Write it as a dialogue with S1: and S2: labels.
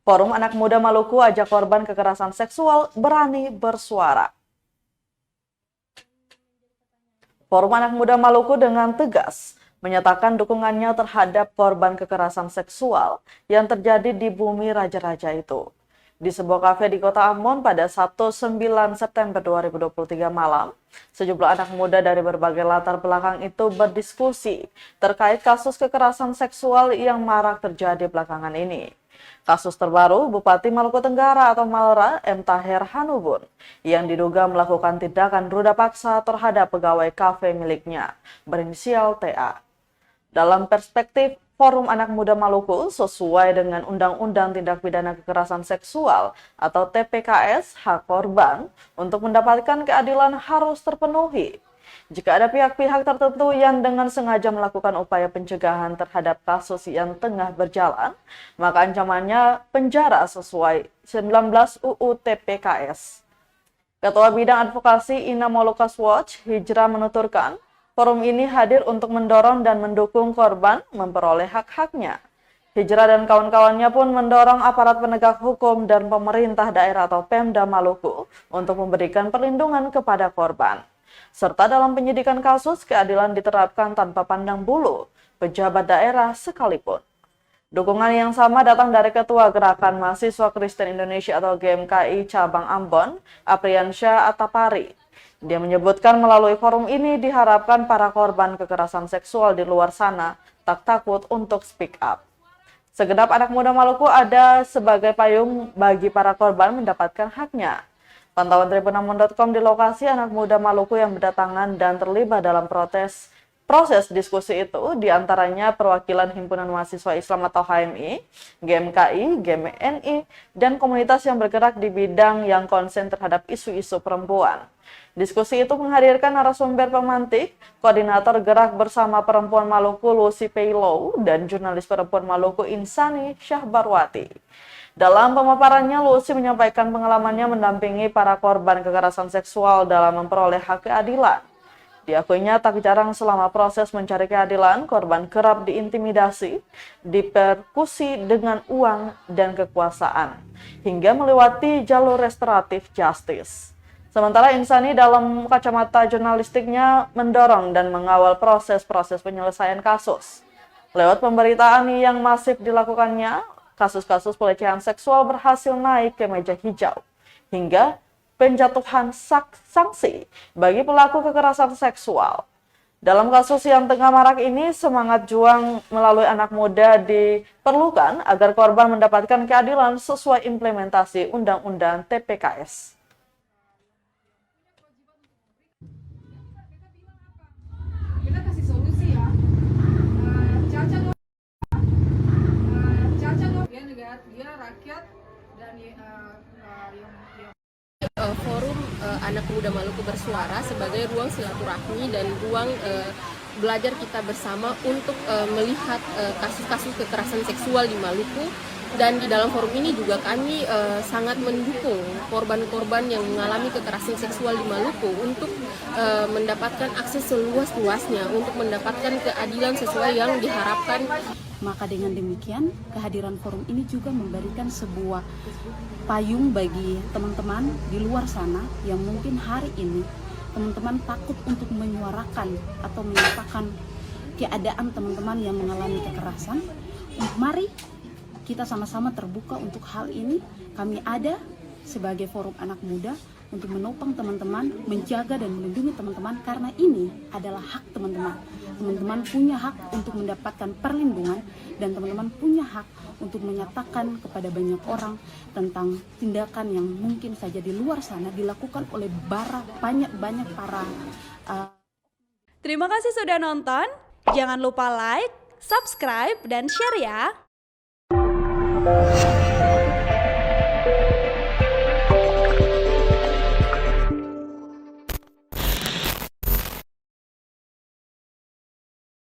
S1: Forum Anak Muda Maluku ajak korban kekerasan seksual berani bersuara. Forum Anak Muda Maluku dengan tegas menyatakan dukungannya terhadap korban kekerasan seksual yang terjadi di bumi raja-raja itu. Di sebuah kafe di Kota Ambon pada Sabtu 9 September 2023 malam, sejumlah anak muda dari berbagai latar belakang itu berdiskusi terkait kasus kekerasan seksual yang marak terjadi belakangan ini. Kasus terbaru, Bupati Maluku Tenggara atau Malra M. Taher Hanubun yang diduga melakukan tindakan ruda paksa terhadap pegawai kafe miliknya, berinisial TA. Dalam perspektif Forum Anak Muda Maluku, sesuai dengan Undang-Undang Tindak Pidana Kekerasan Seksual atau TPKS, hak korban untuk mendapatkan keadilan harus terpenuhi. Jika ada pihak-pihak tertentu yang dengan sengaja melakukan upaya pencegahan terhadap kasus yang tengah berjalan, maka ancamannya penjara sesuai 19 UU TPKS. Ketua Bidang Advokasi Inamolukas Watch, Hijrah menuturkan, forum ini hadir untuk mendorong dan mendukung korban memperoleh hak-haknya. Hijrah dan kawan-kawannya pun mendorong aparat penegak hukum dan pemerintah daerah atau Pemda Maluku untuk memberikan perlindungan kepada korban. Serta dalam penyidikan kasus, keadilan diterapkan tanpa pandang bulu, pejabat daerah sekalipun. Dukungan yang sama datang dari Ketua Gerakan Mahasiswa Kristen Indonesia atau GMKI Cabang Ambon, Apriansyah Atapari. Dia menyebutkan melalui forum ini diharapkan para korban kekerasan seksual di luar sana tak takut untuk speak up. Segenap anak muda Maluku ada sebagai payung bagi para korban mendapatkan haknya. Pantauan Tribunambon.com di lokasi anak muda Maluku yang berdatangan dan terlibat dalam proses diskusi itu, diantaranya perwakilan Himpunan Mahasiswa Islam atau HMI, GMKI, GMNI, dan komunitas yang bergerak di bidang yang konsen terhadap isu-isu perempuan. Diskusi itu menghadirkan narasumber pemantik, koordinator Gerak Bersama Perempuan Maluku Lucy Paylow, dan jurnalis perempuan Maluku Insani Syahbarwati. Dalam pemaparannya, Lucy menyampaikan pengalamannya mendampingi para korban kekerasan seksual dalam memperoleh hak keadilan. Diakuinya tak jarang selama proses mencari keadilan, korban kerap diintimidasi, dipersekusi dengan uang dan kekuasaan, hingga melewati jalur restoratif justice. Sementara Insani dalam kacamata jurnalistiknya mendorong dan mengawal proses-proses penyelesaian kasus. Lewat pemberitaan yang masif dilakukannya, kasus-kasus pelecehan seksual berhasil naik ke meja hijau, hingga penjatuhan sanksi bagi pelaku kekerasan seksual. Dalam kasus yang tengah marak ini, semangat juang melalui anak muda diperlukan agar korban mendapatkan keadilan sesuai implementasi Undang-Undang TPKS.
S2: Kita kasih solusi ya. Dia negara, dia rakyat dan
S3: Forum Anak Muda Maluku Bersuara sebagai ruang silaturahmi dan ruang belajar kita bersama untuk melihat kasus-kasus kekerasan seksual di Maluku. Dan di dalam forum ini juga kami sangat mendukung korban-korban yang mengalami kekerasan seksual di Maluku untuk mendapatkan akses seluas-luasnya, untuk mendapatkan keadilan sesuai yang diharapkan.
S4: Maka dengan demikian, kehadiran forum ini juga memberikan sebuah payung bagi teman-teman di luar sana yang mungkin hari ini teman-teman takut untuk menyuarakan atau menyatakan keadaan teman-teman yang mengalami kekerasan. Mari kita sama-sama terbuka untuk hal ini. Kami ada sebagai forum anak muda untuk menopang teman-teman, menjaga dan melindungi teman-teman, karena ini adalah hak teman-teman. Teman-teman punya hak untuk mendapatkan perlindungan, dan teman-teman punya hak untuk menyatakan kepada banyak orang tentang tindakan yang mungkin saja di luar sana dilakukan oleh banyak para
S5: Terima kasih sudah nonton. Jangan lupa like, subscribe, dan share ya.